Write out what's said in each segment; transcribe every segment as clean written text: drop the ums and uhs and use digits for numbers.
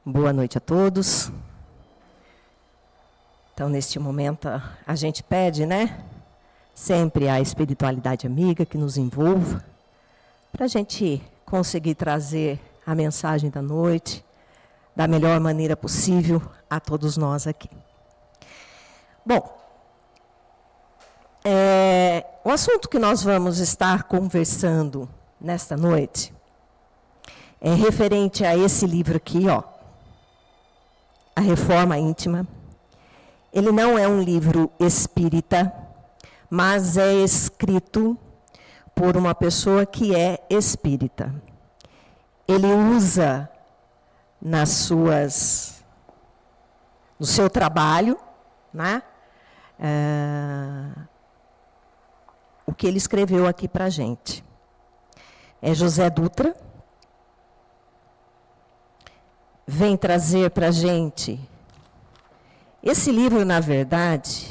Boa noite a todos. Então, neste momento, a gente pede, né? Sempre a espiritualidade amiga que nos envolva, para a gente conseguir trazer a mensagem da noite da melhor maneira possível a todos nós aqui. Bom, o assunto que nós vamos estar conversando nesta noite é referente a esse livro aqui, ó, A Reforma Íntima. Ele não é um livro espírita, mas é escrito por uma pessoa que é espírita. Ele usa no seu trabalho, né, o que ele escreveu aqui para a gente. É José Dutra. Vem trazer para a gente. Esse livro, na verdade,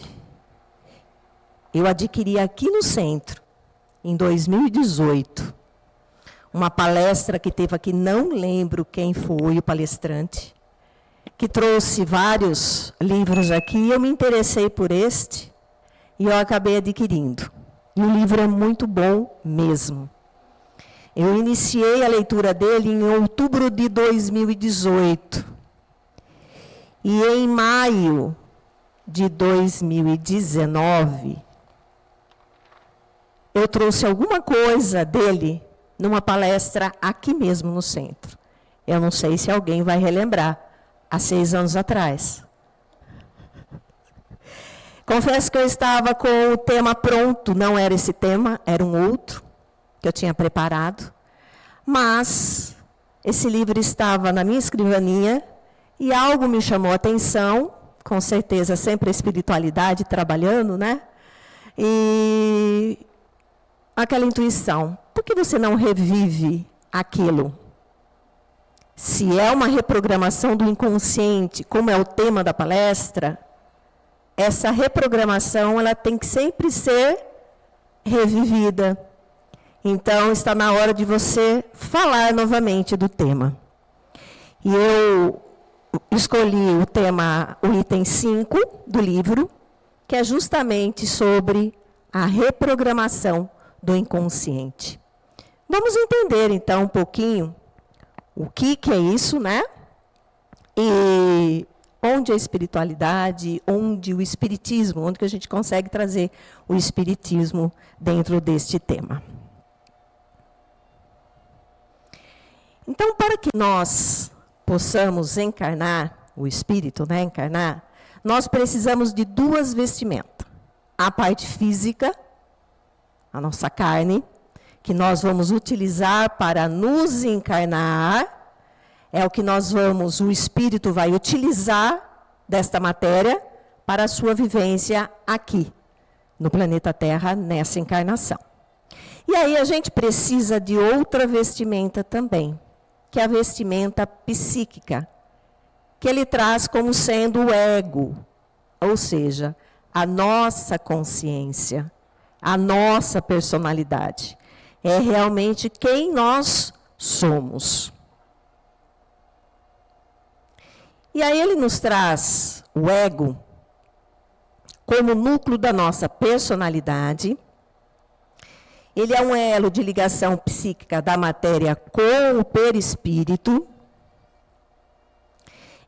eu adquiri aqui no centro, em 2018. Uma palestra que teve aqui, não lembro quem foi o palestrante, que trouxe vários livros aqui, eu me interessei por este, e eu acabei adquirindo. E o livro é muito bom mesmo. Eu iniciei a leitura dele em outubro de 2018. E em maio de 2019, eu trouxe alguma coisa dele numa palestra aqui mesmo no centro. Eu não sei se alguém vai relembrar, há 6 anos atrás. Confesso que eu estava com o tema pronto, não era esse tema, era um outro que eu tinha preparado, mas esse livro estava na minha escrivaninha e algo me chamou a atenção, com certeza sempre a espiritualidade trabalhando, né? E aquela intuição, por que você não revive aquilo? Se é uma reprogramação do inconsciente, como é o tema da palestra, essa reprogramação ela tem que sempre ser revivida. Então, está na hora de você falar novamente do tema. E eu escolhi o tema, o item 5 do livro, que é justamente sobre a reprogramação do inconsciente. Vamos entender, então, um pouquinho o que é isso, né? E onde a espiritualidade, onde o espiritismo, onde que a gente consegue trazer o espiritismo dentro deste tema. Então, para que nós possamos encarnar, o espírito, né, encarnar, nós precisamos de 2 vestimentas. A parte física, a nossa carne, que nós vamos utilizar para nos encarnar, é o que o espírito vai utilizar desta matéria para a sua vivência aqui, no planeta Terra, nessa encarnação. E aí a gente precisa de outra vestimenta também, que é a vestimenta psíquica, que ele traz como sendo o ego, ou seja, a nossa consciência, a nossa personalidade. É realmente quem nós somos. E aí ele nos traz o ego como núcleo da nossa personalidade. Ele é um elo de ligação psíquica da matéria com o perispírito.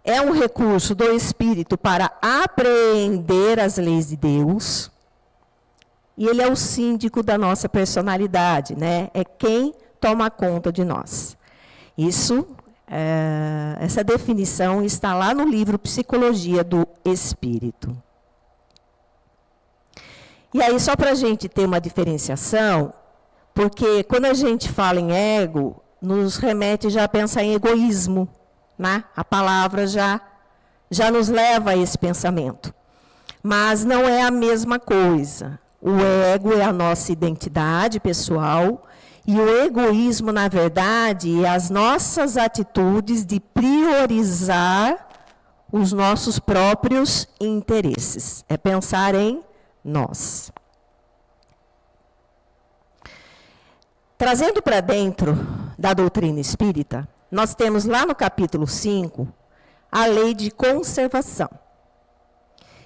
É um recurso do espírito para apreender as leis de Deus. E ele é o síndico da nossa personalidade, né? É quem toma conta de nós. Essa definição está lá no livro Psicologia do Espírito. E aí, só para a gente ter uma diferenciação, porque quando a gente fala em ego, nos remete já a pensar em egoísmo, né? A palavra já nos leva a esse pensamento. Mas não é a mesma coisa. O ego é a nossa identidade pessoal e o egoísmo, na verdade, é as nossas atitudes de priorizar os nossos próprios interesses. É pensar em nós. Trazendo para dentro da doutrina espírita, nós temos lá no capítulo 5 a lei de conservação,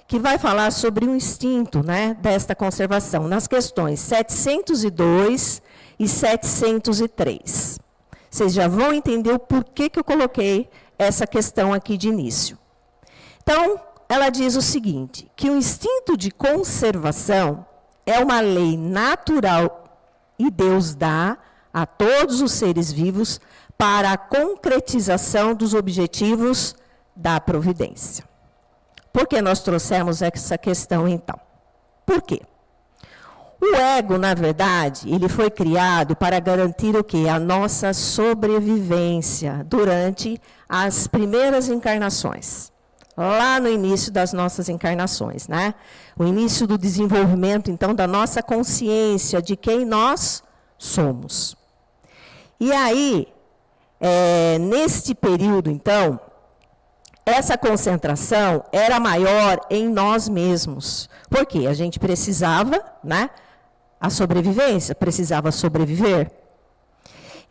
que vai falar sobre o instinto, né, desta conservação, nas questões 702 e 703. Vocês já vão entender o porquê que eu coloquei essa questão aqui de início. Então, ela diz o seguinte, que o instinto de conservação é uma lei natural e Deus dá a todos os seres vivos para a concretização dos objetivos da providência. Por que nós trouxemos essa questão, então? Por quê? O ego, na verdade, ele foi criado para garantir o quê? A nossa sobrevivência durante as primeiras encarnações. Lá no início das nossas encarnações, né? O início do desenvolvimento, então, da nossa consciência de quem nós somos. E aí, neste período, então, essa concentração era maior em nós mesmos. Por quê? A gente precisava, né? A sobrevivência, precisava sobreviver.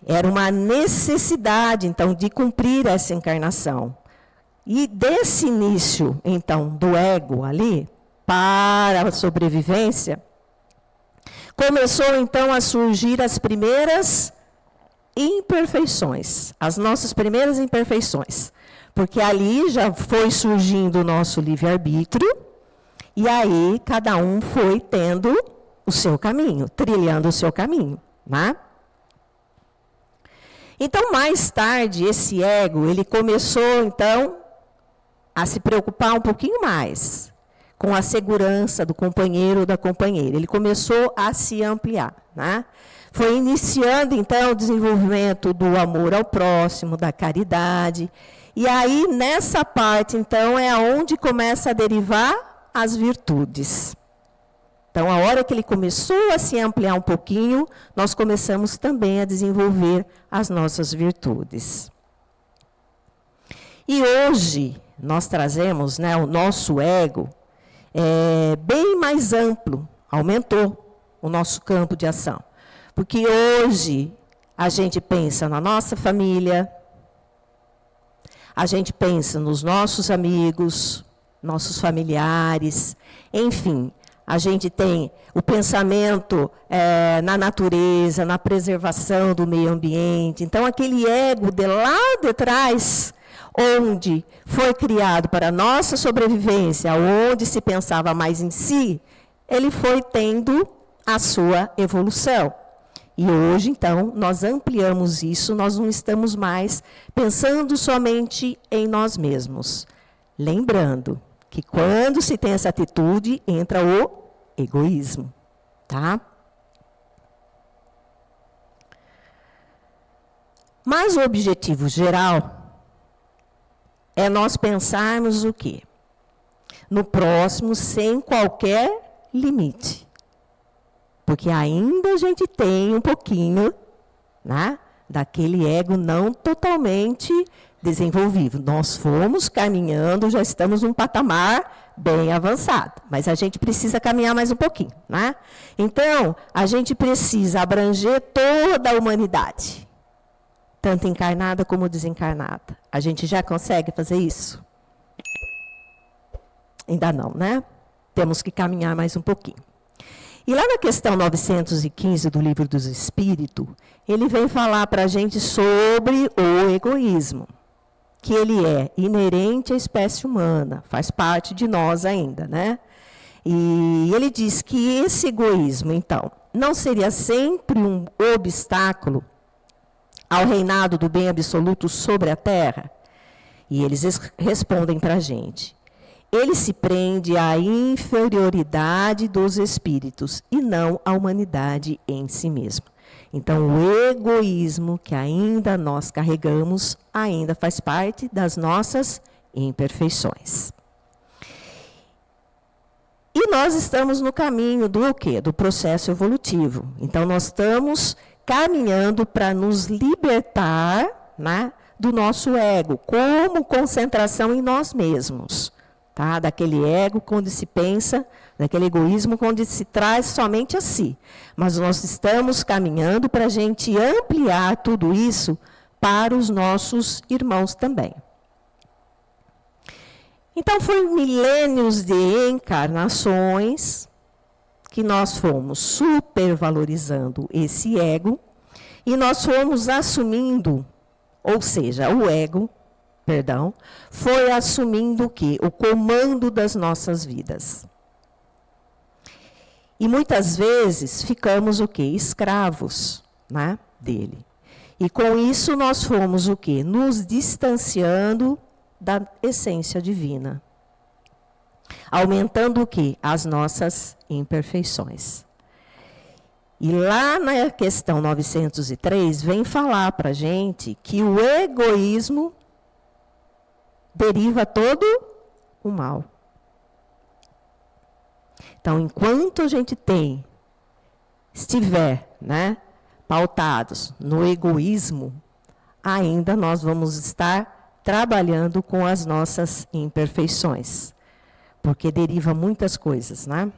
Era uma necessidade, então, de cumprir essa encarnação. E desse início, então, do ego ali, para a sobrevivência, começou, então, a surgir as primeiras imperfeições, as nossas primeiras imperfeições. Porque ali já foi surgindo o nosso livre-arbítrio, e aí cada um foi tendo o seu caminho, trilhando o seu caminho, né? Então, mais tarde, esse ego, ele começou, então, a se preocupar um pouquinho mais com a segurança do companheiro ou da companheira. Ele começou a se ampliar, né? Foi iniciando, então, o desenvolvimento do amor ao próximo, da caridade. E aí, nessa parte, então, é onde começa a derivar as virtudes. Então, a hora que ele começou a se ampliar um pouquinho, nós começamos também a desenvolver as nossas virtudes. E hoje, nós trazemos, né, o nosso ego bem mais amplo, aumentou o nosso campo de ação. Porque hoje a gente pensa na nossa família, a gente pensa nos nossos amigos, nossos familiares, enfim, a gente tem o pensamento na natureza, na preservação do meio ambiente. Então, aquele ego de lá de trás, onde foi criado para a nossa sobrevivência, onde se pensava mais em si, ele foi tendo a sua evolução. E hoje, então, nós ampliamos isso, nós não estamos mais pensando somente em nós mesmos. Lembrando que quando se tem essa atitude, entra o egoísmo, tá? Mas o objetivo geral é nós pensarmos o quê? No próximo sem qualquer limite. Porque ainda a gente tem um pouquinho, né, daquele ego não totalmente desenvolvido. Nós fomos caminhando, já estamos num patamar bem avançado, mas a gente precisa caminhar mais um pouquinho, né? Então, a gente precisa abranger toda a humanidade, tanto encarnada como desencarnada. A gente já consegue fazer isso? Ainda não, né? Temos que caminhar mais um pouquinho. E lá na questão 915 do Livro dos Espíritos, ele vem falar para a gente sobre o egoísmo, que ele é inerente à espécie humana, faz parte de nós ainda, né? E ele diz que esse egoísmo, então, não seria sempre um obstáculo ao reinado do bem absoluto sobre a Terra? E eles respondem para a gente. Ele se prende à inferioridade dos espíritos e não à humanidade em si mesma. Então, o egoísmo que ainda nós carregamos ainda faz parte das nossas imperfeições. E nós estamos no caminho do quê? Do processo evolutivo. Então, nós estamos caminhando para nos libertar, né, do nosso ego, como concentração em nós mesmos. Tá? Daquele ego, quando se pensa, daquele egoísmo, quando se traz somente a si. Mas nós estamos caminhando para a gente ampliar tudo isso para os nossos irmãos também. Então, foi milênios de encarnações que nós fomos supervalorizando esse ego e nós fomos assumindo, ou seja, o ego, perdão, foi assumindo o quê? O comando das nossas vidas. E muitas vezes ficamos o quê? Escravos, né, dele. E com isso nós fomos o quê? Nos distanciando da essência divina. Aumentando o quê? As nossas imperfeições. E lá na questão 903, vem falar para a gente que o egoísmo deriva todo o mal. Então, enquanto a gente estiver, né, pautados no egoísmo, ainda nós vamos estar trabalhando com as nossas imperfeições. Porque deriva muitas coisas, né?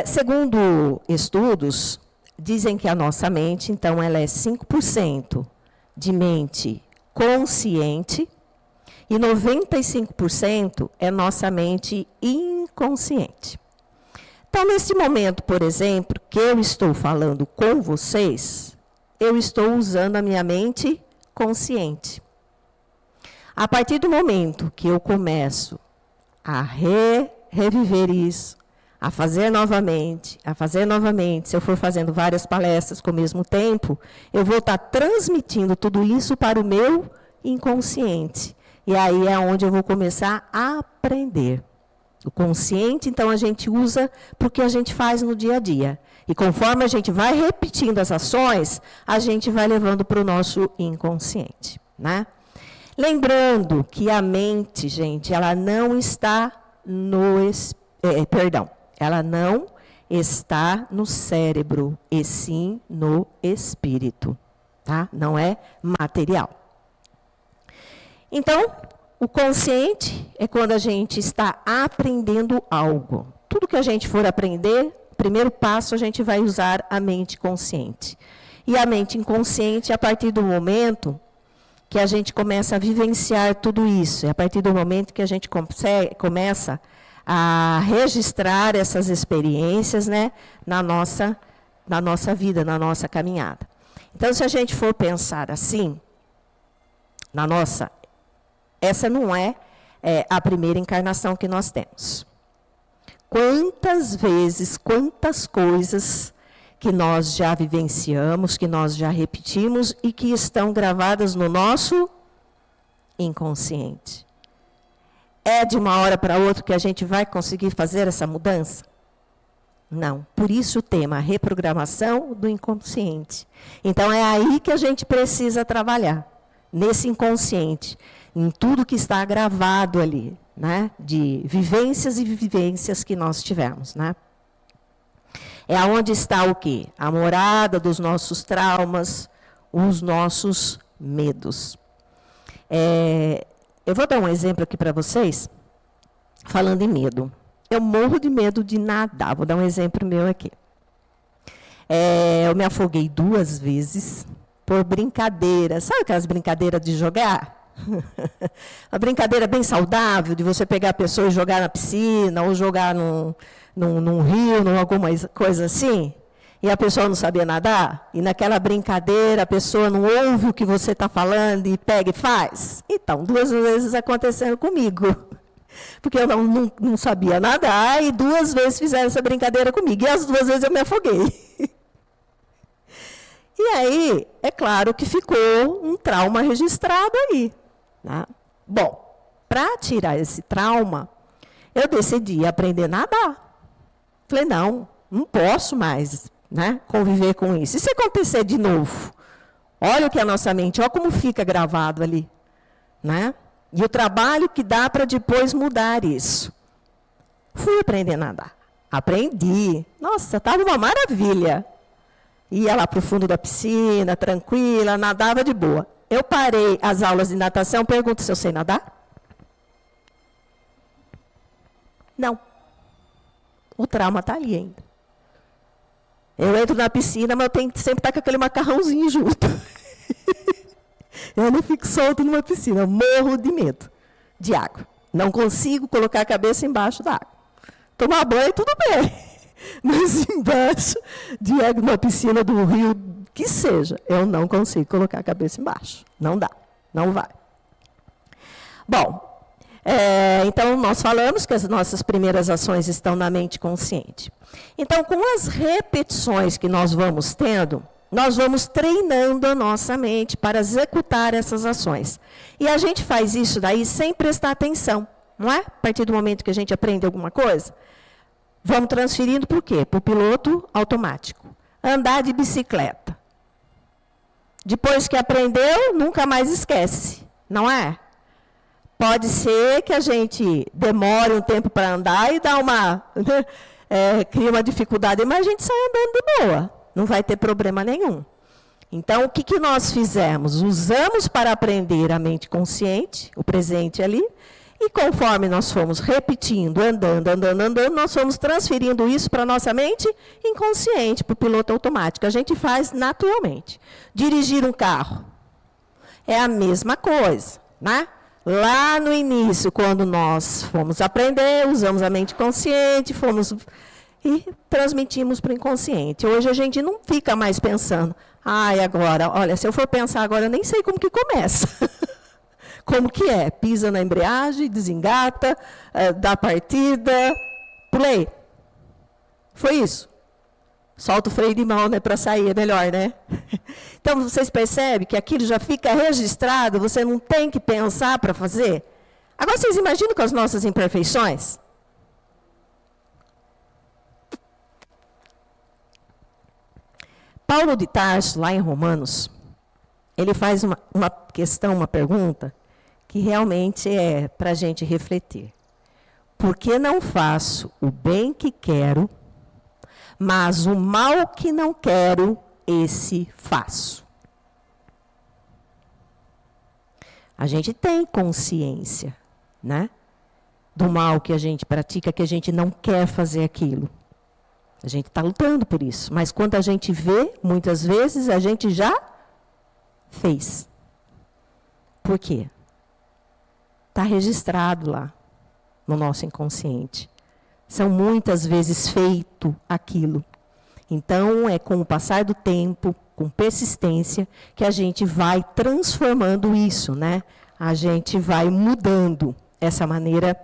Segundo estudos, dizem que a nossa mente, então, ela é 5% de mente consciente e 95% é nossa mente inconsciente. Então, nesse momento, por exemplo, que eu estou falando com vocês, eu estou usando a minha mente consciente. A partir do momento que eu começo a reviver isso, a fazer novamente, se eu for fazendo várias palestras ao mesmo tempo, eu vou estar transmitindo tudo isso para o meu inconsciente. E aí é onde eu vou começar a aprender. O consciente, então, a gente usa porque a gente faz no dia a dia. E conforme a gente vai repetindo as ações, a gente vai levando para o nosso inconsciente, né? Lembrando que a mente, gente, ela não está ela não está no cérebro, e sim no espírito, tá? Não é material. Então, o consciente é quando a gente está aprendendo algo. Tudo que a gente for aprender, primeiro passo, a gente vai usar a mente consciente. E a mente inconsciente, a partir do momento que a gente começa a vivenciar tudo isso, é a partir do momento que a gente começa a registrar essas experiências, né, na nossa vida, na nossa caminhada. Então, se a gente for pensar assim, essa não é a primeira encarnação que nós temos. Quantas vezes, quantas coisas que nós já vivenciamos, que nós já repetimos e que estão gravadas no nosso inconsciente. É de uma hora para outra que a gente vai conseguir fazer essa mudança? Não. Por isso o tema, reprogramação do inconsciente. Então é aí que a gente precisa trabalhar, nesse inconsciente, em tudo que está gravado ali, né? De vivências e vivências que nós tivemos, né? É aonde está o quê? A morada dos nossos traumas, os nossos medos. Eu vou dar um exemplo aqui para vocês, falando em medo. Eu morro de medo de nadar. Vou dar um exemplo meu aqui. Eu me afoguei 2 vezes por brincadeira. Sabe aquelas brincadeiras de jogar? Uma brincadeira bem saudável, de você pegar a pessoa e jogar na piscina, ou jogar num rio, alguma coisa assim, e a pessoa não sabia nadar, e naquela brincadeira a pessoa não ouve o que você está falando e pega e faz. Então, 2 vezes acontecendo comigo, porque eu não sabia nadar, e 2 vezes fizeram essa brincadeira comigo, e as 2 vezes eu me afoguei. E aí, é claro que ficou um trauma registrado aí. Né? Bom, para tirar esse trauma, eu decidi aprender a nadar. Falei, não posso mais, né, conviver com isso. E se acontecer de novo? Olha o que é a nossa mente, olha como fica gravado ali. Né? E o trabalho que dá para depois mudar isso. Fui aprender a nadar. Aprendi. Nossa, estava uma maravilha. Ia lá para o fundo da piscina, tranquila, nadava de boa. Eu parei as aulas de natação, pergunto se eu sei nadar. Não. O trauma está ali ainda. Eu entro na piscina, mas eu tenho que sempre estar com aquele macarrãozinho junto. Eu não fico solto numa piscina, eu morro de medo. de água. Não consigo colocar a cabeça embaixo da água. Tomar banho, tudo bem. Mas embaixo de uma piscina do rio, que seja, eu não consigo colocar a cabeça embaixo. Não dá, não vai. Bom, então nós falamos que as nossas primeiras ações estão na mente consciente. Então, com as repetições que nós vamos tendo, nós vamos treinando a nossa mente para executar essas ações. E a gente faz isso daí sem prestar atenção, não é? A partir do momento que a gente aprende alguma coisa, vamos transferindo para o quê? Para o piloto automático. Andar de bicicleta. Depois que aprendeu, nunca mais esquece, não é? Pode ser que a gente demore um tempo para andar e dá cria uma dificuldade, mas a gente sai andando de boa. Não vai ter problema nenhum. Então, o que nós fizemos? Usamos para aprender a mente consciente, o presente ali, e conforme nós fomos repetindo, andando, nós fomos transferindo isso para a nossa mente inconsciente, para o piloto automático. A gente faz naturalmente. Dirigir um carro é a mesma coisa, né? Lá no início, quando nós fomos aprender, usamos a mente consciente, e transmitimos para o inconsciente. Hoje a gente não fica mais pensando, agora, olha, se eu for pensar agora, eu nem sei como que começa. Como que é? Pisa na embreagem, desengata, dá partida, play. Foi isso. Solta o freio de mão, né, para sair, é melhor, né? Então, vocês percebem que aquilo já fica registrado, você não tem que pensar para fazer? Agora, vocês imaginam com as nossas imperfeições? Paulo de Tarso, lá em Romanos, ele faz uma questão, uma pergunta, que realmente é para a gente refletir. Por que não faço o bem que quero, mas o mal que não quero, esse faço? A gente tem consciência, né, do mal que a gente pratica, que a gente não quer fazer aquilo. A gente está lutando por isso. Mas quando a gente vê, muitas vezes, a gente já fez. Por quê? Está registrado lá, no nosso inconsciente. São muitas vezes feito aquilo. Então, é com o passar do tempo, com persistência, que a gente vai transformando isso, né? A gente vai mudando essa maneira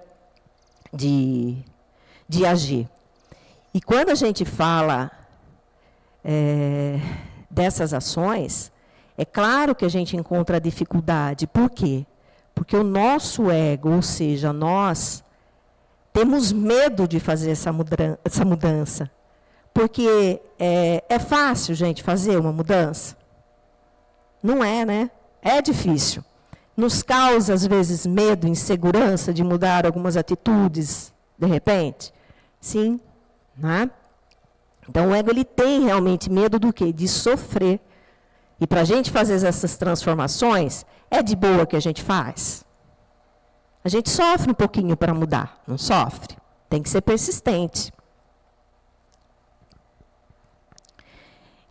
de agir. E quando a gente fala dessas ações, é claro que a gente encontra dificuldade. Por quê? Porque o nosso ego, ou seja, nós, temos medo de fazer essa mudança. Porque é fácil, gente, fazer uma mudança? Não é, né? É difícil. Nos causa, às vezes, medo, insegurança de mudar algumas atitudes, de repente? Sim. Né? Então, o ego ele tem realmente medo do quê? De sofrer. E para a gente fazer essas transformações, é de boa que a gente faz? A gente sofre um pouquinho para mudar, não sofre? Tem que ser persistente.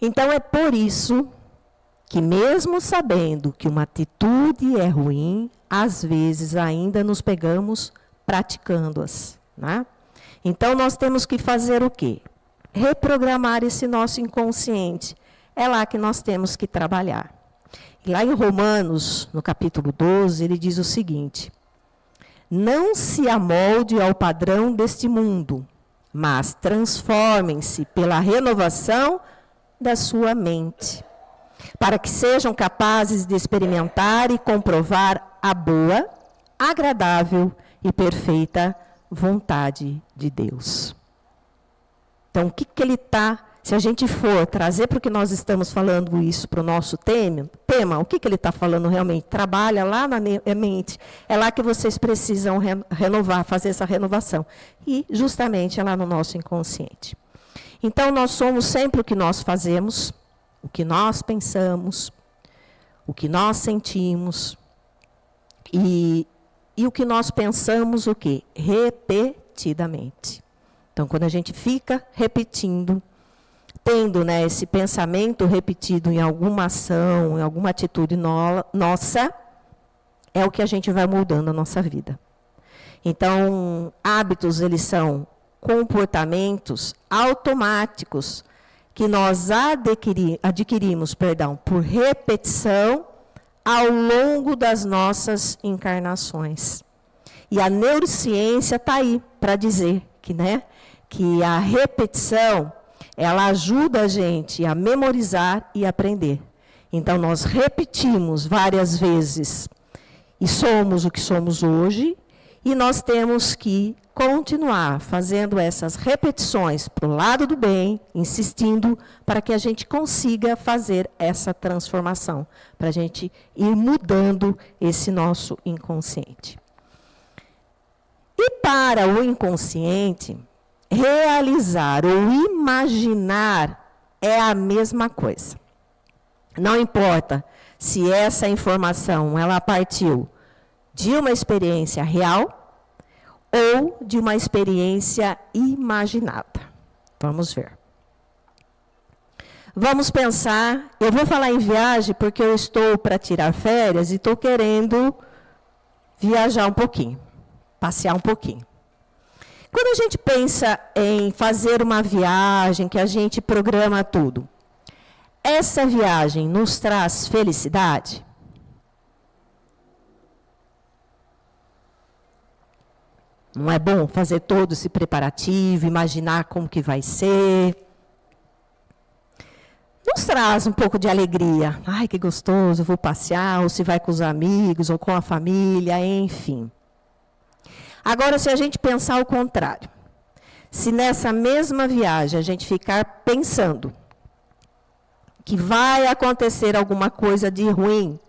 Então, é por isso que, mesmo sabendo que uma atitude é ruim, às vezes ainda nos pegamos praticando-as, né? Então, nós temos que fazer o quê? Reprogramar esse nosso inconsciente. É lá que nós temos que trabalhar. E lá em Romanos, no capítulo 12, ele diz o seguinte: não se amolde ao padrão deste mundo, mas transformem-se pela renovação da sua mente, para que sejam capazes de experimentar e comprovar a boa, agradável e perfeita vontade de Deus. Então, o que ele está, se a gente for trazer para o que nós estamos falando isso para o nosso tema, o que ele está falando realmente? Trabalha lá na mente, é lá que vocês precisam renovar, fazer essa renovação. E justamente é lá no nosso inconsciente. Então, nós somos sempre o que nós fazemos, o que nós pensamos, o que nós sentimos, e o que nós pensamos, o quê? Repetidamente. Então, quando a gente fica repetindo, tendo, né, esse pensamento repetido em alguma ação, em alguma atitude nossa, é o que a gente vai moldando a nossa vida. Então, hábitos, eles são comportamentos automáticos que nós adquirimos por repetição ao longo das nossas encarnações. E a neurociência está aí para dizer que a repetição, ela ajuda a gente a memorizar e aprender. Então, nós repetimos várias vezes e somos o que somos hoje, e nós temos que continuar fazendo essas repetições para o lado do bem, insistindo para que a gente consiga fazer essa transformação, para a gente ir mudando esse nosso inconsciente. E para o inconsciente, realizar ou imaginar é a mesma coisa. Não importa se essa informação ela partiu de uma experiência real ou de uma experiência imaginada. Vamos ver. Vamos pensar, eu vou falar em viagem porque eu estou para tirar férias e estou querendo viajar um pouquinho, passear um pouquinho. Quando a gente pensa em fazer uma viagem, que a gente programa tudo, essa viagem nos traz felicidade? Não é bom fazer todo esse preparativo, imaginar como que vai ser? Nos traz um pouco de alegria. Ai, que gostoso, vou passear, ou se vai com os amigos, ou com a família, enfim. Agora, se a gente pensar o contrário, se nessa mesma viagem a gente ficar pensando que vai acontecer alguma coisa de ruim,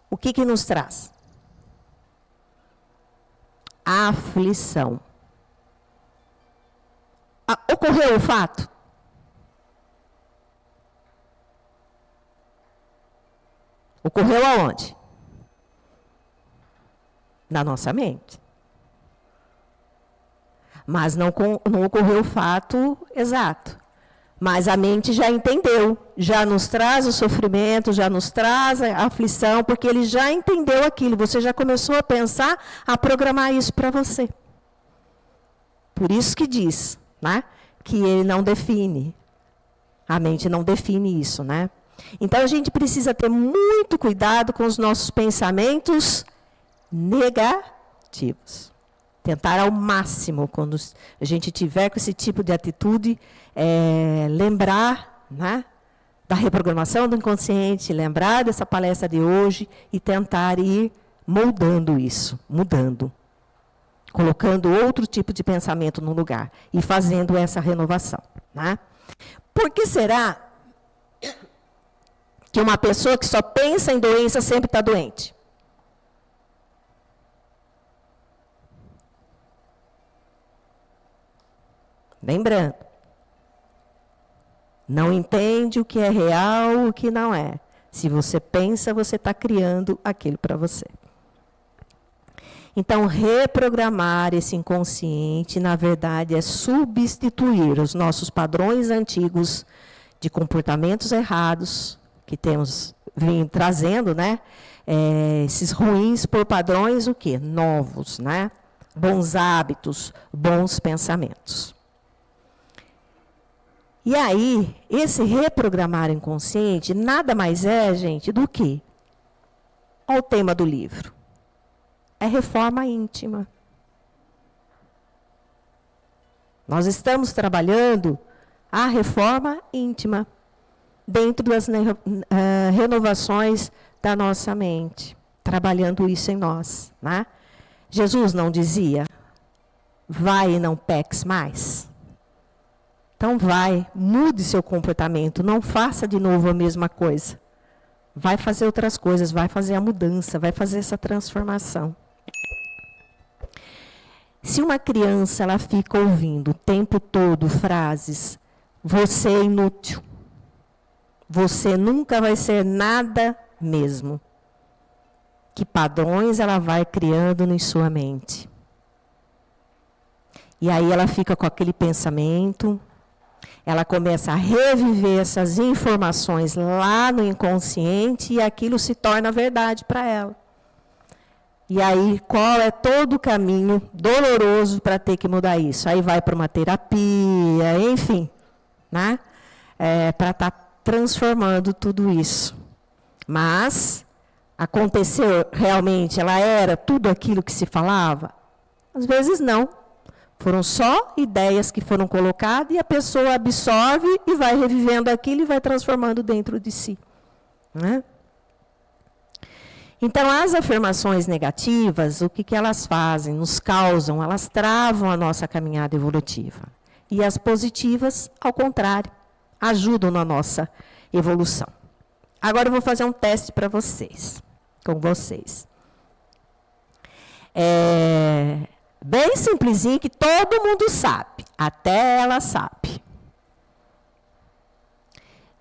o que nos traz? Aflição. Ocorreu o fato? Ocorreu aonde? Na nossa mente. Mas não ocorreu o fato exato. Mas a mente já entendeu, já nos traz o sofrimento, já nos traz a aflição, porque ele já entendeu aquilo. Você já começou a pensar, a programar isso para você. Por isso que diz, que ele não define. A mente não define isso, Então, a gente precisa ter muito cuidado com os nossos pensamentos negativos. Tentar ao máximo, quando a gente tiver com esse tipo de atitude, lembrar da reprogramação do inconsciente, lembrar dessa palestra de hoje e tentar ir moldando isso, mudando. Colocando outro tipo de pensamento no lugar e fazendo essa renovação. Por que será que uma pessoa que só pensa em doença sempre está doente? Lembrando, não entende o que é real, o que não é. Se você pensa, você está criando aquilo para você. Então, reprogramar esse inconsciente, na verdade, é substituir os nossos padrões antigos de comportamentos errados, que temos vindo trazendo, esses ruins por padrões, o quê? Novos, Bons hábitos, bons pensamentos. E aí, esse reprogramar inconsciente nada mais é, gente, do que? Olha o tema do livro. É reforma íntima. Nós estamos trabalhando a reforma íntima dentro das renovações da nossa mente, trabalhando isso em nós. Jesus não dizia, vai e não peques mais? Então vai, mude seu comportamento, não faça de novo a mesma coisa. Vai fazer outras coisas, vai fazer a mudança, vai fazer essa transformação. Se uma criança ela fica ouvindo o tempo todo frases, você é inútil, você nunca vai ser nada mesmo, que padrões ela vai criando em sua mente? E aí ela fica com aquele pensamento, ela começa a reviver essas informações lá no inconsciente e aquilo se torna verdade para ela. E aí, qual é todo o caminho doloroso para ter que mudar isso? Aí vai para uma terapia, enfim, né? Para estar transformando tudo isso. Mas, aconteceu realmente, ela era tudo aquilo que se falava? Às vezes não. Foram só ideias que foram colocadas e a pessoa absorve e vai revivendo aquilo e vai transformando dentro de si. Né? Então, as afirmações negativas, o que elas fazem? Nos causam, elas travam a nossa caminhada evolutiva. E as positivas, ao contrário, ajudam na nossa evolução. Agora eu vou fazer um teste para vocês, com vocês. Bem simplesinho, que todo mundo sabe, até ela sabe.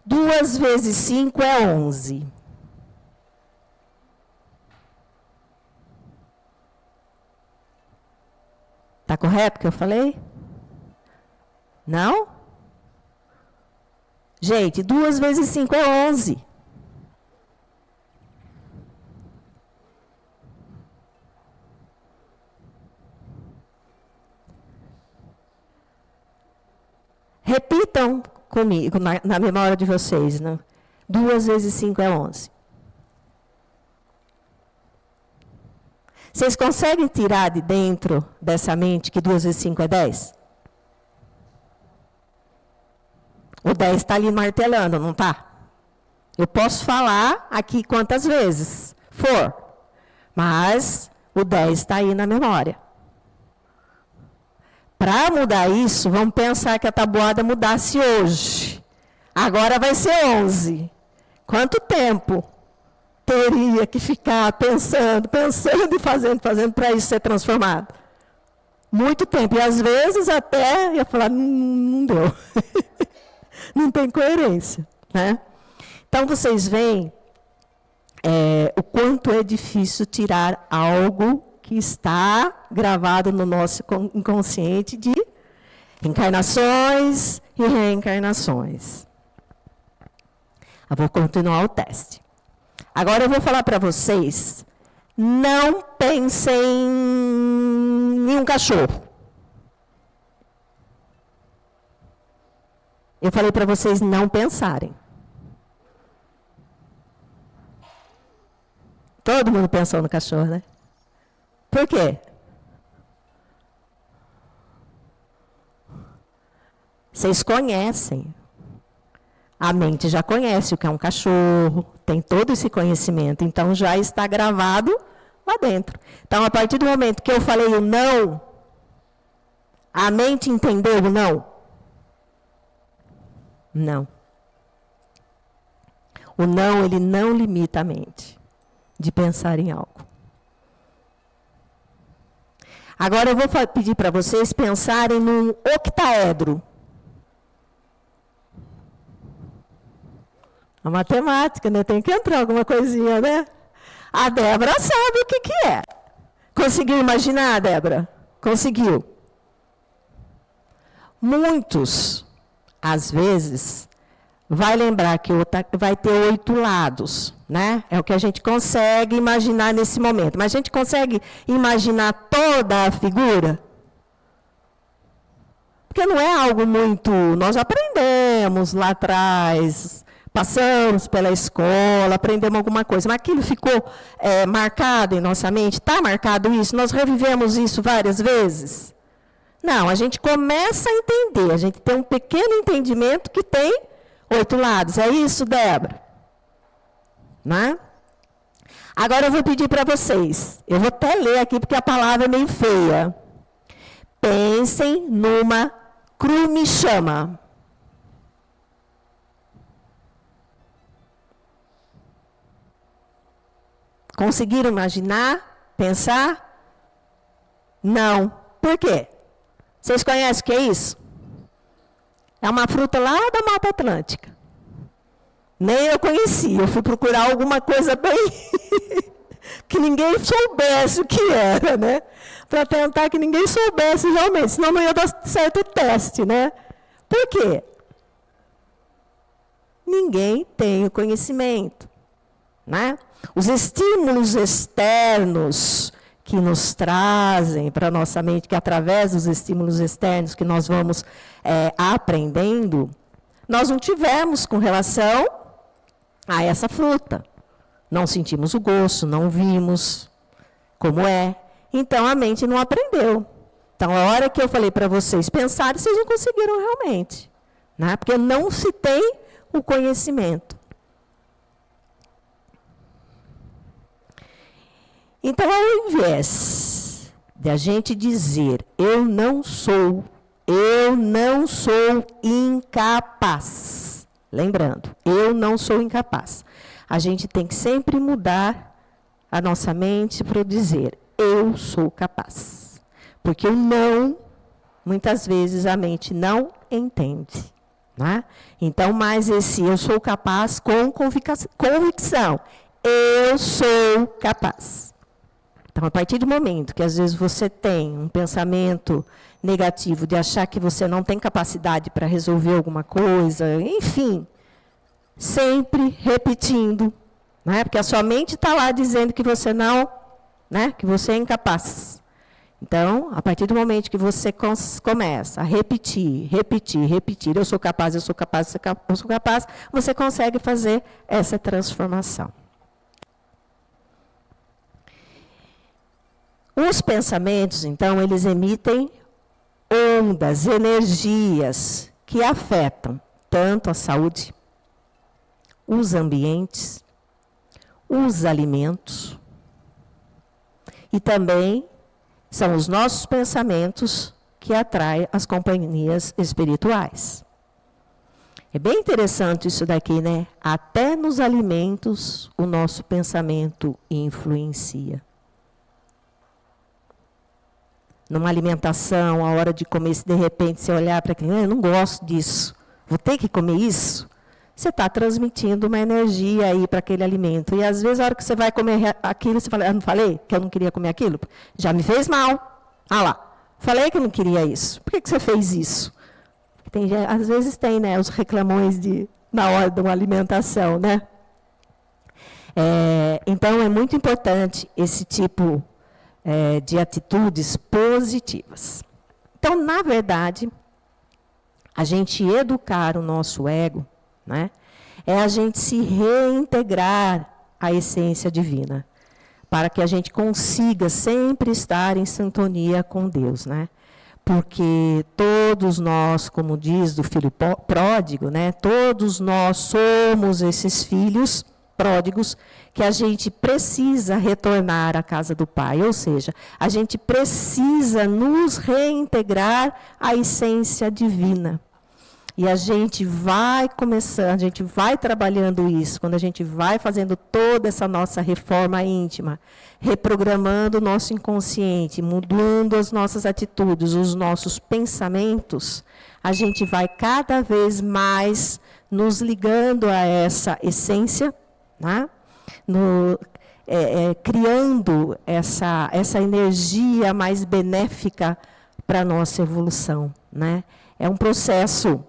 2 vezes 5 é 11. Está correto o que eu falei? Não? Gente, 2 vezes 5 é 11. Repitam comigo, na memória de vocês. Né? 2 vezes 5 é 11. Vocês conseguem tirar de dentro dessa mente que 2 vezes 5 é 10? O 10 está ali martelando, não está? Eu posso falar aqui quantas vezes for, mas o 10 está aí na memória. Para mudar isso, vamos pensar que a tabuada mudasse hoje. Agora vai ser 11. Quanto tempo teria que ficar pensando e fazendo para isso ser transformado? Muito tempo. E às vezes até ia falar, não deu. Não tem coerência. Né? Então vocês veem o quanto é difícil tirar algo que está gravado no nosso inconsciente de encarnações e reencarnações. Eu vou continuar o teste. Agora eu vou falar para vocês, não pensem em um cachorro. Eu falei para vocês não pensarem. Todo mundo pensou no cachorro, né? Por quê? Vocês conhecem. A mente já conhece o que é um cachorro, tem todo esse conhecimento, então já está gravado lá dentro. Então, a partir do momento que eu falei o não, a mente entendeu o não? Não. O não, ele não limita a mente de pensar em algo. Agora eu vou pedir para vocês pensarem num octaedro. A matemática, né? Tem que entrar alguma coisinha, né? A Débora sabe o que é. Conseguiu imaginar, Débora? Conseguiu. Muitos, às vezes, vai lembrar que vai ter 8 lados, né? É o que a gente consegue imaginar nesse momento. Mas a gente consegue imaginar toda a figura? Porque não é algo muito... Nós aprendemos lá atrás, passamos pela escola, aprendemos alguma coisa, mas aquilo ficou marcado em nossa mente? Está marcado isso? Nós revivemos isso várias vezes? Não, a gente começa a entender, a gente tem um pequeno entendimento que tem 8 lados. É isso, Débora? Né? Agora eu vou pedir para vocês, eu vou até ler aqui porque a palavra é meio feia. Pensem numa crumichama. Conseguiram imaginar? Pensar? Não. Por quê? Vocês conhecem o que é isso? É uma fruta lá da Mata Atlântica. Nem eu conhecia. Eu fui procurar alguma coisa bem... que ninguém soubesse o que era, né? Para tentar que ninguém soubesse realmente. Senão não ia dar certo o teste, né? Por quê? Ninguém tem o conhecimento, né? Os estímulos externos que nos trazem para a nossa mente, que através dos estímulos externos que nós vamos aprendendo, nós não tivemos com relação a essa fruta. Não sentimos o gosto, não vimos como é. Então, a mente não aprendeu. Então, a hora que eu falei para vocês pensarem, vocês não conseguiram realmente. Né? Porque não se tem o conhecimento. Então, ao invés de a gente dizer, eu não sou incapaz. Lembrando, eu não sou incapaz. A gente tem que sempre mudar a nossa mente para dizer, eu sou capaz. Porque o não, muitas vezes a mente não entende. Né? Então, mais esse eu sou capaz com convicção. Eu sou capaz. Então, a partir do momento que às vezes você tem um pensamento negativo de achar que você não tem capacidade para resolver alguma coisa, enfim, sempre repetindo, né? Porque a sua mente está lá dizendo que você não, né? Que você é incapaz. Então, a partir do momento que você começa a repetir, eu sou capaz, eu sou capaz, eu sou capaz, você consegue fazer essa transformação. Os pensamentos, então, eles emitem ondas, energias que afetam tanto a saúde, os ambientes, os alimentos, e também são os nossos pensamentos que atraem as companhias espirituais. É bem interessante isso daqui, né? Até nos alimentos o nosso pensamento influencia. Numa alimentação, a hora de comer, se de repente você olhar para aquilo, eu não gosto disso, vou ter que comer isso, você está transmitindo uma energia aí para aquele alimento. E às vezes, a hora que você vai comer aquilo, você fala, não falei que eu não queria comer aquilo? Já me fez mal. Ah lá, falei que eu não queria isso. Por que você fez isso? Às vezes tem, né, os reclamões na hora de uma alimentação, né? Então, é muito importante esse tipo de atitudes positivas. Então, na verdade, a gente educar o nosso ego, né, é a gente se reintegrar à essência divina, para que a gente consiga sempre estar em sintonia com Deus, né? Porque todos nós, como diz do filho pródigo, né, todos nós somos esses filhos pródigos que a gente precisa retornar à casa do Pai, ou seja, a gente precisa nos reintegrar à essência divina. E a gente vai começando, a gente vai trabalhando isso, quando a gente vai fazendo toda essa nossa reforma íntima, reprogramando o nosso inconsciente, mudando as nossas atitudes, os nossos pensamentos, a gente vai cada vez mais nos ligando a essa essência, né? Criando essa energia mais benéfica para a nossa evolução, né? É um processo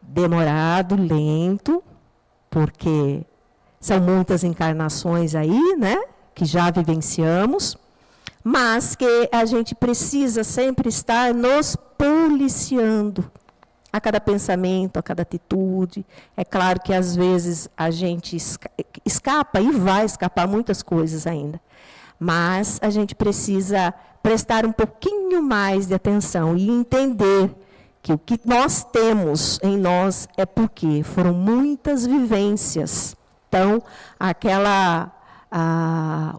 demorado, lento, porque são muitas encarnações aí, né, que já vivenciamos, mas que a gente precisa sempre estar nos policiando a cada pensamento, a cada atitude. É claro que às vezes a gente escapa e vai escapar muitas coisas ainda, mas a gente precisa prestar um pouquinho mais de atenção e entender que o que nós temos em nós é porque foram muitas vivências. Então,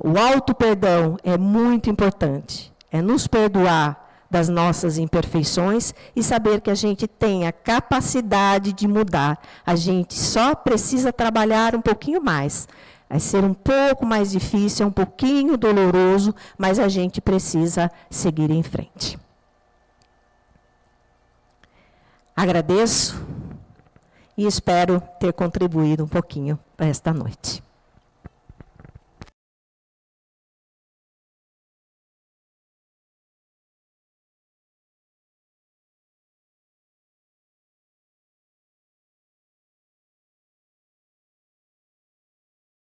o auto-perdão é muito importante. É nos perdoar das nossas imperfeições e saber que a gente tem a capacidade de mudar. A gente só precisa trabalhar um pouquinho mais. Vai ser um pouco mais difícil, é um pouquinho doloroso, mas a gente precisa seguir em frente. Agradeço e espero ter contribuído um pouquinho para esta noite.